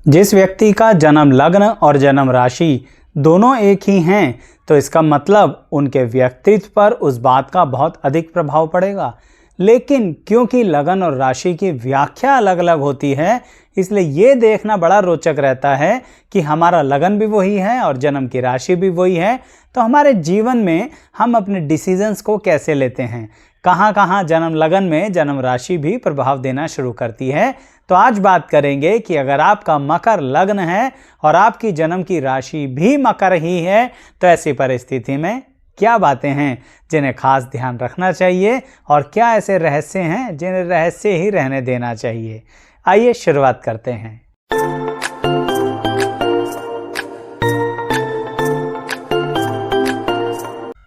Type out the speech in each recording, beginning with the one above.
जिस व्यक्ति का जन्म लग्न और जन्म राशि दोनों एक ही हैं, तो इसका मतलब उनके व्यक्तित्व पर उस बात का बहुत अधिक प्रभाव पड़ेगा। लेकिन क्योंकि लगन और राशि की व्याख्या अलग अलग होती है, इसलिए ये देखना बड़ा रोचक रहता है कि हमारा लगन भी वही है और जन्म की राशि भी वही है, तो हमारे जीवन में हम अपने डिसीजंस को कैसे लेते हैं, कहाँ कहाँ जन्म लगन में जन्म राशि भी प्रभाव देना शुरू करती है। तो आज बात करेंगे कि अगर आपका मकर लग्न है और आपकी जन्म की राशि भी मकर ही है, तो ऐसी परिस्थिति में क्या बातें हैं जिन्हें खास ध्यान रखना चाहिए और क्या ऐसे रहस्य हैं जिन्हें रहस्य ही रहने देना चाहिए। आइए शुरुआत करते हैं।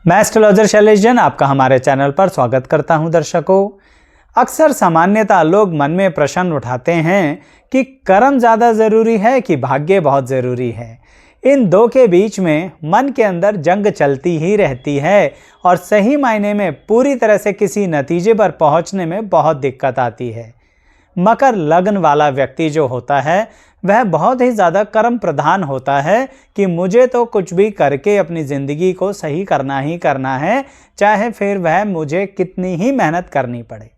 मैं एस्ट्रोलॉजर शैलेश जैन आपका हमारे चैनल पर स्वागत करता हूं। दर्शकों, अक्सर सामान्यतः लोग मन में प्रश्न उठाते हैं कि कर्म ज़्यादा ज़रूरी है कि भाग्य बहुत ज़रूरी है। इन दो के बीच में मन के अंदर जंग चलती ही रहती है और सही मायने में पूरी तरह से किसी नतीजे पर पहुंचने में बहुत दिक्कत आती है। मकर लग्न वाला व्यक्ति जो होता है वह बहुत ही ज़्यादा कर्म प्रधान होता है कि मुझे तो कुछ भी करके अपनी ज़िंदगी को सही करना ही करना है, चाहे फिर वह मुझे कितनी ही मेहनत करनी पड़े।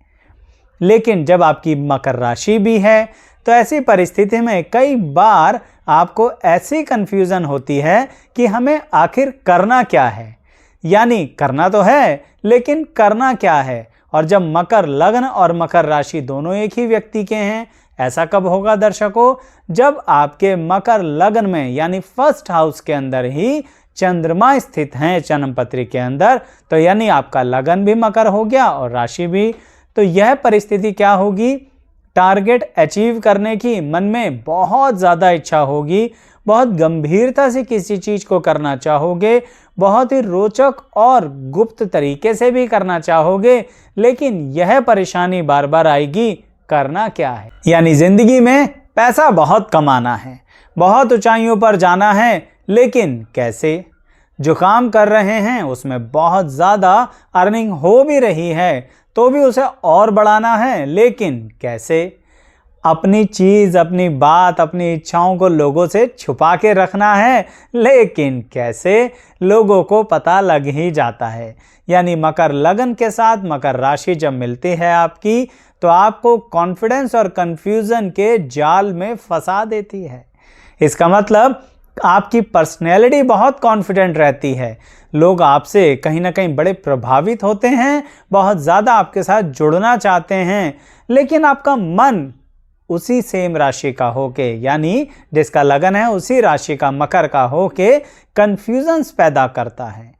लेकिन जब आपकी मकर राशि भी है तो ऐसी परिस्थिति में कई बार आपको ऐसी कन्फ्यूज़न होती है कि हमें आखिर करना क्या है, यानी करना तो है लेकिन करना क्या है। और जब मकर लग्न और मकर राशि दोनों एक ही व्यक्ति के हैं, ऐसा कब होगा दर्शकों? जब आपके मकर लग्न में यानी फर्स्ट हाउस के अंदर ही चंद्रमा स्थित हैं जन्म पत्री के अंदर, तो यानी आपका लगन भी मकर हो गया और राशि भी। तो यह परिस्थिति क्या होगी? टारगेट अचीव करने की मन में बहुत ज़्यादा इच्छा होगी, बहुत गंभीरता से किसी चीज़ को करना चाहोगे, बहुत ही रोचक और गुप्त तरीके से भी करना चाहोगे, लेकिन यह परेशानी बार बार आएगी, करना क्या है। यानी ज़िंदगी में पैसा बहुत कमाना है, बहुत ऊंचाइयों पर जाना है, लेकिन कैसे? जो काम कर रहे हैं उसमें बहुत ज़्यादा अर्निंग हो भी रही है, तो भी उसे और बढ़ाना है, लेकिन कैसे? अपनी चीज़, अपनी बात, अपनी इच्छाओं को लोगों से छुपा के रखना है, लेकिन कैसे? लोगों को पता लग ही जाता है। यानी मकर लगन के साथ मकर राशि जब मिलती है आपकी, तो आपको कॉन्फिडेंस और कंफ्यूजन के जाल में फंसा देती है। इसका मतलब आपकी पर्सनैलिटी बहुत कॉन्फिडेंट रहती है, लोग आपसे कहीं ना कहीं बड़े प्रभावित होते हैं, बहुत ज़्यादा आपके साथ जुड़ना चाहते हैं, लेकिन आपका मन उसी सेम राशि का होके, यानी जिसका लगन है उसी राशि का मकर का होके कन्फ्यूजन्स पैदा करता है।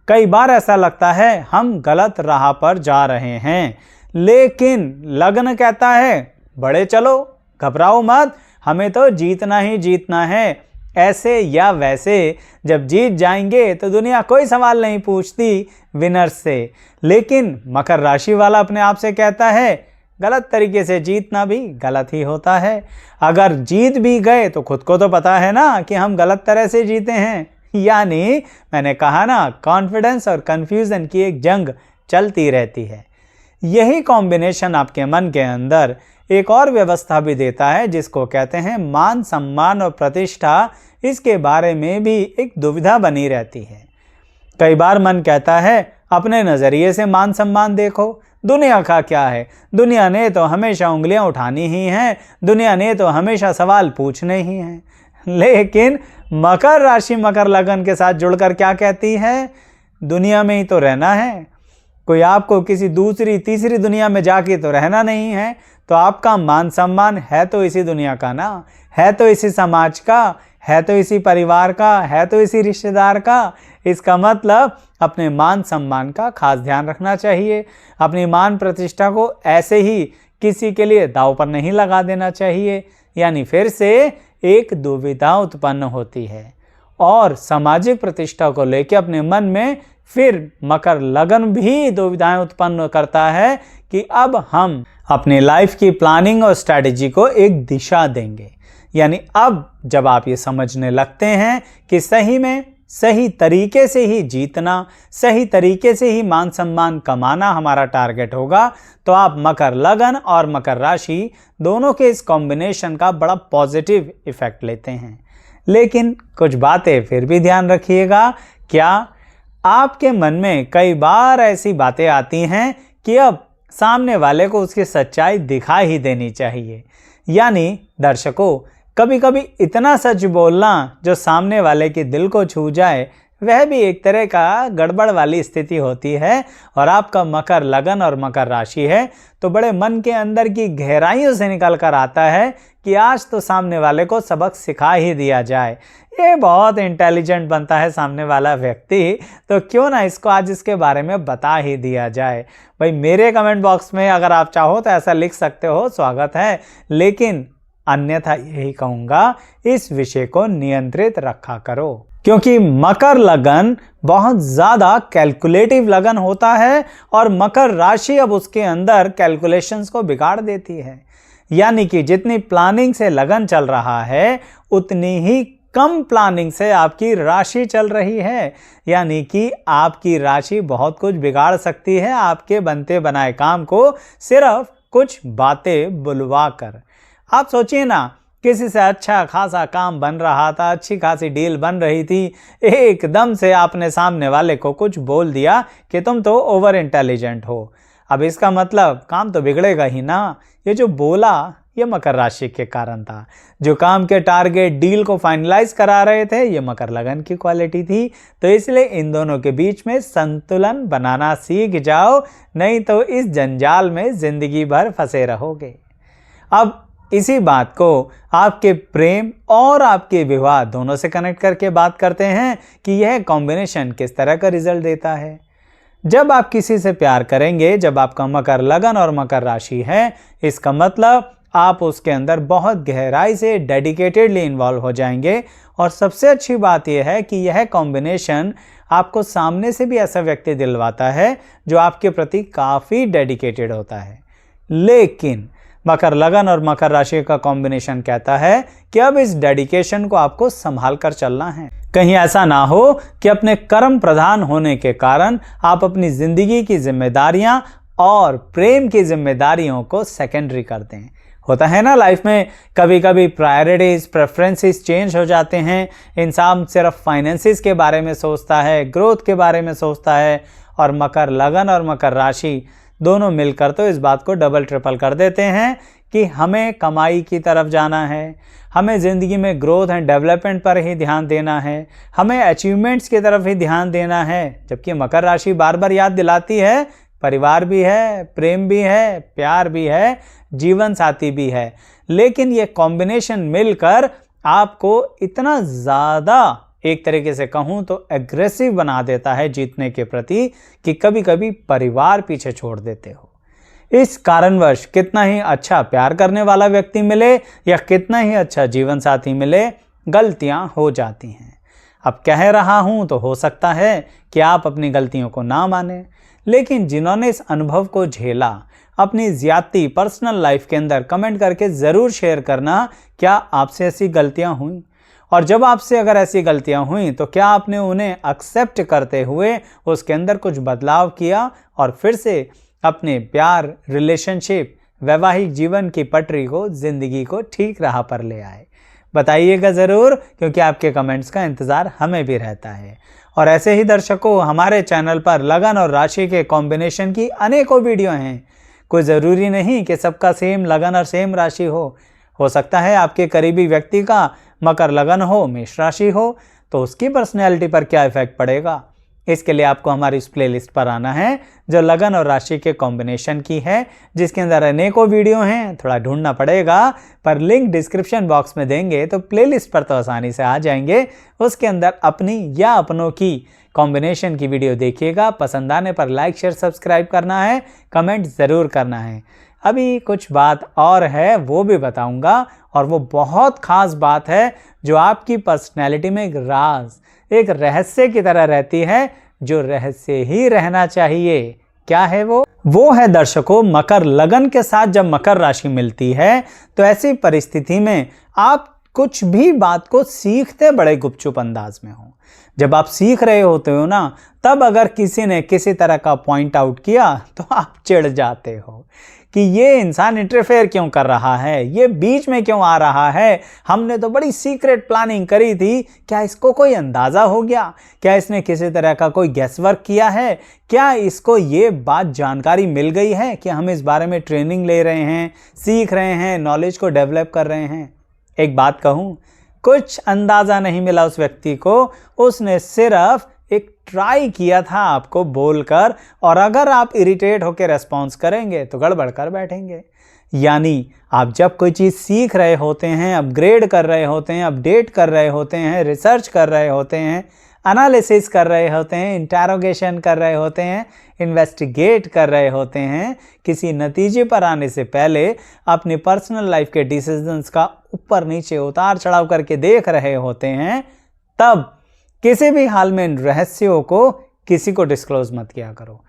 कई बार ऐसा लगता है हम गलत राह पर जा रहे हैं, लेकिन लगन कहता है बड़े चलो, घबराओ मत, हमें तो जीतना ही जीतना है। ऐसे या वैसे जब जीत जाएंगे तो दुनिया कोई सवाल नहीं पूछती विनर्स से। लेकिन मकर राशि वाला अपने आप से कहता है गलत तरीके से जीतना भी गलत ही होता है। अगर जीत भी गए तो खुद को तो पता है ना कि हम गलत तरह से जीते हैं। यानी मैंने कहा ना, कॉन्फिडेंस और कन्फ्यूज़न की एक जंग चलती रहती है। यही कॉम्बिनेशन आपके मन के अंदर एक और व्यवस्था भी देता है जिसको कहते हैं मान सम्मान और प्रतिष्ठा। इसके बारे में भी एक दुविधा बनी रहती है। कई बार मन कहता है अपने नज़रिए से मान सम्मान देखो, दुनिया का क्या है, दुनिया ने तो हमेशा उंगलियां उठानी ही हैं, दुनिया ने तो हमेशा सवाल पूछने ही हैं। लेकिन मकर राशि मकर लगन के साथ जुड़कर क्या कहती है? दुनिया में ही तो रहना है, कोई आपको किसी दूसरी तीसरी दुनिया में जाके तो रहना नहीं है। तो आपका मान सम्मान है तो इसी दुनिया का ना, है तो इसी समाज का, है तो इसी परिवार का, है तो इसी रिश्तेदार का। इसका मतलब अपने मान सम्मान का खास ध्यान रखना चाहिए। अपनी मान प्रतिष्ठा को ऐसे ही किसी के लिए दांव पर नहीं लगा देना चाहिए। यानी फिर से एक दुविधा उत्पन्न होती है और सामाजिक प्रतिष्ठा को लेकर अपने मन में फिर मकर लगन भी दुविधाएं उत्पन्न करता है कि अब हम अपनी लाइफ की प्लानिंग और स्ट्रैटेजी को एक दिशा देंगे। यानी अब जब आप ये समझने लगते हैं कि सही में सही तरीके से ही जीतना, सही तरीके से ही मान सम्मान कमाना हमारा टारगेट होगा, तो आप मकर लगन और मकर राशि दोनों के इस कॉम्बिनेशन का बड़ा पॉजिटिव इफेक्ट लेते हैं। लेकिन कुछ बातें फिर भी ध्यान रखिएगा। क्या आपके मन में कई बार ऐसी बातें आती हैं कि अब सामने वाले को उसकी सच्चाई दिखा ही देनी चाहिए, यानी दर्शकों, कभी कभी इतना सच बोलना जो सामने वाले के दिल को छू जाए, वह भी एक तरह का गड़बड़ वाली स्थिति होती है। और आपका मकर लगन और मकर राशि है तो बड़े मन के अंदर की गहराइयों से निकल कर आता है कि आज तो सामने वाले को सबक सिखा ही दिया जाए। ये बहुत इंटेलिजेंट बनता है सामने वाला व्यक्ति, तो क्यों ना इसको आज इसके बारे में बता ही दिया जाए। भाई मेरे कमेंट बॉक्स में अगर आप चाहो तो ऐसा लिख सकते हो, स्वागत है, लेकिन अन्यथा यही कहूँगा, इस विषय को नियंत्रित रखा करो, क्योंकि मकर लगन बहुत ज़्यादा कैलकुलेटिव लगन होता है और मकर राशि अब उसके अंदर कैलकुलेशंस को बिगाड़ देती है। यानी कि जितनी प्लानिंग से लगन चल रहा है उतनी ही कम प्लानिंग से आपकी राशि चल रही है। यानी कि आपकी राशि बहुत कुछ बिगाड़ सकती है आपके बनते बनाए काम को सिर्फ कुछ बातें बुलवा कर। आप सोचिए ना, किसी से अच्छा खासा काम बन रहा था, अच्छी खासी डील बन रही थी, एकदम से आपने सामने वाले को कुछ बोल दिया कि तुम तो ओवर इंटेलिजेंट हो। अब इसका मतलब काम तो बिगड़ेगा ही ना। ये जो बोला ये मकर राशि के कारण था। जो काम के टारगेट डील को फाइनलाइज करा रहे थे ये मकर लगन की क्वालिटी थी। तो इसलिए इन दोनों के बीच में संतुलन बनाना सीख जाओ, नहीं तो इस जंजाल में जिंदगी भर फंसे रहोगे। अब इसी बात को आपके प्रेम और आपके विवाह दोनों से कनेक्ट करके बात करते हैं कि यह कॉम्बिनेशन किस तरह का रिजल्ट देता है। जब आप किसी से प्यार करेंगे, जब आपका मकर लगन और मकर राशि है, इसका मतलब आप उसके अंदर बहुत गहराई से डेडिकेटेडली इन्वॉल्व हो जाएंगे। और सबसे अच्छी बात यह है कि यह कॉम्बिनेशन आपको सामने से भी ऐसा व्यक्ति दिलवाता है जो आपके प्रति काफ़ी डेडिकेटेड होता है। लेकिन मकर लगन और मकर राशि का कॉम्बिनेशन कहता है कि अब इस डेडिकेशन को आपको संभाल कर चलना है। कहीं ऐसा ना हो कि अपने कर्म प्रधान होने के कारण आप अपनी जिंदगी की जिम्मेदारियां और प्रेम की जिम्मेदारियों को सेकेंडरी कर दें। होता है ना लाइफ में कभी कभी प्रायोरिटीज प्रेफरेंसेस चेंज हो जाते हैं। इंसान सिर्फ फाइनेंसिस के बारे में सोचता है, ग्रोथ के बारे में सोचता है, और मकर लगन और मकर राशि दोनों मिलकर तो इस बात को डबल ट्रिपल कर देते हैं कि हमें कमाई की तरफ जाना है, हमें ज़िंदगी में ग्रोथ एंड डेवलपमेंट पर ही ध्यान देना है, हमें अचीवमेंट्स की तरफ ही ध्यान देना है। जबकि मकर राशि बार बार याद दिलाती है परिवार भी है, प्रेम भी है, प्यार भी है, जीवन साथी भी है। लेकिन ये कॉम्बिनेशन मिलकर आपको इतना ज़्यादा एक तरीके से कहूँ तो एग्रेसिव बना देता है जीतने के प्रति कि कभी कभी परिवार पीछे छोड़ देते हो। इस कारणवश कितना ही अच्छा प्यार करने वाला व्यक्ति मिले या कितना ही अच्छा जीवन साथी मिले, गलतियां हो जाती हैं। अब कह रहा हूं तो हो सकता है कि आप अपनी गलतियों को ना माने, लेकिन जिन्होंने इस अनुभव को झेला, अपनी ज्यादती पर्सनल लाइफ के अंदर कमेंट करके ज़रूर शेयर करना क्या आपसे ऐसी गलतियां हुई, और जब आपसे अगर ऐसी गलतियां हुई तो क्या आपने उन्हें एक्सेप्ट करते हुए उसके अंदर कुछ बदलाव किया और फिर से अपने प्यार, रिलेशनशिप, वैवाहिक जीवन की पटरी को, जिंदगी को ठीक राह पर ले आए। बताइएगा ज़रूर, क्योंकि आपके कमेंट्स का इंतज़ार हमें भी रहता है। और ऐसे ही दर्शकों, हमारे चैनल पर लगन और राशि के कॉम्बिनेशन की अनेकों वीडियो हैं। कोई ज़रूरी नहीं कि सबका सेम लगन और सेम राशि हो सकता है आपके करीबी व्यक्ति का मकर लगन हो, मेष राशि हो, तो उसकी पर्सनैलिटी पर क्या इफेक्ट पड़ेगा। इसके लिए आपको हमारी इस प्लेलिस्ट पर आना है जो लगन और राशि के कॉम्बिनेशन की है, जिसके अंदर अनेकों वीडियो हैं। थोड़ा ढूंढना पड़ेगा, पर लिंक डिस्क्रिप्शन बॉक्स में देंगे तो प्लेलिस्ट पर तो आसानी से आ जाएंगे। उसके अंदर अपनी या अपनों की कॉम्बिनेशन की वीडियो देखिएगा। पसंद आने पर लाइक शेयर सब्सक्राइब करना है, कमेंट ज़रूर करना है। अभी कुछ बात और है वो भी बताऊंगा, और वो बहुत ख़ास बात है जो आपकी पर्सनैलिटी में एक राज, एक रहस्य की तरह रहती है, जो रहस्य ही रहना चाहिए। क्या है वो? वो है दर्शकों, मकर लगन के साथ जब मकर राशि मिलती है तो ऐसी परिस्थिति में आप कुछ भी बात को सीखते बड़े गुपचुप अंदाज में हो। जब आप सीख रहे होते हो ना, तब अगर किसी ने किसी तरह का पॉइंट आउट किया तो आप चिढ़ जाते हो कि ये इंसान इंटरफेयर क्यों कर रहा है, ये बीच में क्यों आ रहा है, हमने तो बड़ी सीक्रेट प्लानिंग करी थी, क्या इसको कोई अंदाज़ा हो गया, क्या इसने किसी तरह का कोई गेस वर्क किया है, क्या इसको ये बात जानकारी मिल गई है कि हम इस बारे में ट्रेनिंग ले रहे हैं, सीख रहे हैं, नॉलेज को डेवलप कर रहे हैं। एक बात कहूँ, कुछ अंदाज़ा नहीं मिला उस व्यक्ति को, उसने सिर्फ एक ट्राई किया था आपको बोलकर, और अगर आप इरिटेट होकर रेस्पॉन्स करेंगे तो गड़बड़ कर बैठेंगे। यानी आप जब कोई चीज़ सीख रहे होते हैं, अपग्रेड कर रहे होते हैं, अपडेट कर रहे होते हैं, रिसर्च कर रहे होते हैं, एनालिसिस कर रहे होते हैं, इंटरोगेशन कर रहे होते हैं, इन्वेस्टिगेट कर रहे होते हैं, किसी नतीजे पर आने से पहले अपनी पर्सनल लाइफ के डिसीजंस का ऊपर नीचे उतार चढ़ाव करके देख रहे होते हैं, तब किसी भी हाल में इन रहस्यों को किसी को डिस्क्लोज मत किया करो।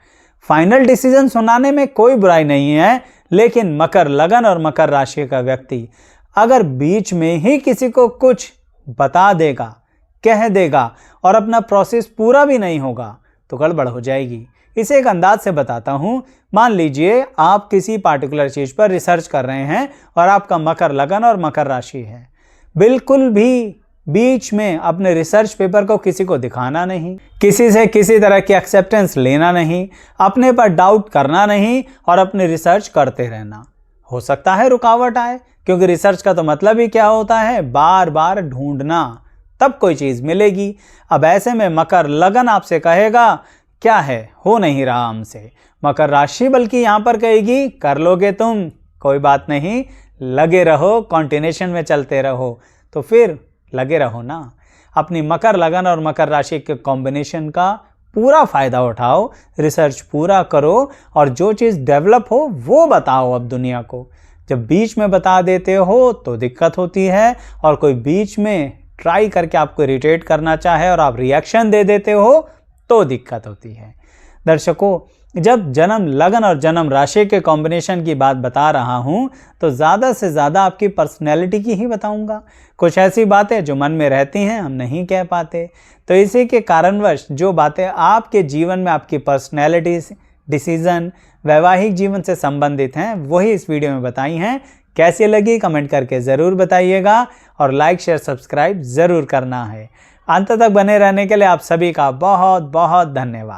फाइनल डिसीजन सुनाने में कोई बुराई नहीं है, लेकिन मकर लगन और मकर राशि का व्यक्ति अगर बीच में ही किसी को कुछ बता देगा, कह देगा और अपना प्रोसेस पूरा भी नहीं होगा तो गड़बड़ हो जाएगी। इसे एक अंदाज से बताता हूँ। मान लीजिए आप किसी पार्टिकुलर चीज़ पर रिसर्च कर रहे हैं और आपका मकर लगन और मकर राशि है। बिल्कुल भी बीच में अपने रिसर्च पेपर को किसी को दिखाना नहीं, किसी से किसी तरह की एक्सेप्टेंस लेना नहीं, अपने पर डाउट करना नहीं और अपनी रिसर्च करते रहना। हो सकता है रुकावट आए, क्योंकि रिसर्च का तो मतलब ही क्या होता है, बार बार ढूंढना, तब कोई चीज़ मिलेगी। अब ऐसे में मकर लगन आपसे कहेगा क्या है, हो नहीं रहा हमसे। मकर राशि बल्कि यहाँ पर कहेगी कर लोगे तुम, कोई बात नहीं, लगे रहो, कॉन्टिन्यूशन में चलते रहो। तो फिर लगे रहो ना, अपनी मकर लगन और मकर राशि के कॉम्बिनेशन का पूरा फ़ायदा उठाओ, रिसर्च पूरा करो और जो चीज़ डेवलप हो वो बताओ अब दुनिया को। जब बीच में बता देते हो तो दिक्कत होती है, और कोई बीच में ट्राई करके आपको इरिटेट करना चाहे और आप रिएक्शन दे देते हो तो दिक्कत होती है। दर्शकों, जब जन्म लगन और जन्म राशि के कॉम्बिनेशन की बात बता रहा हूँ तो ज़्यादा से ज़्यादा आपकी पर्सनैलिटी की ही बताऊँगा। कुछ ऐसी बातें जो मन में रहती हैं हम नहीं कह पाते, तो इसी के कारणवश जो बातें आपके जीवन में आपकी पर्सनैलिटी, डिसीज़न, वैवाहिक जीवन से संबंधित हैं वही इस वीडियो में बताई हैं। कैसी लगी कमेंट करके ज़रूर बताइएगा और लाइक शेयर सब्सक्राइब ज़रूर करना है। अंत तक बने रहने के लिए आप सभी का बहुत बहुत धन्यवाद।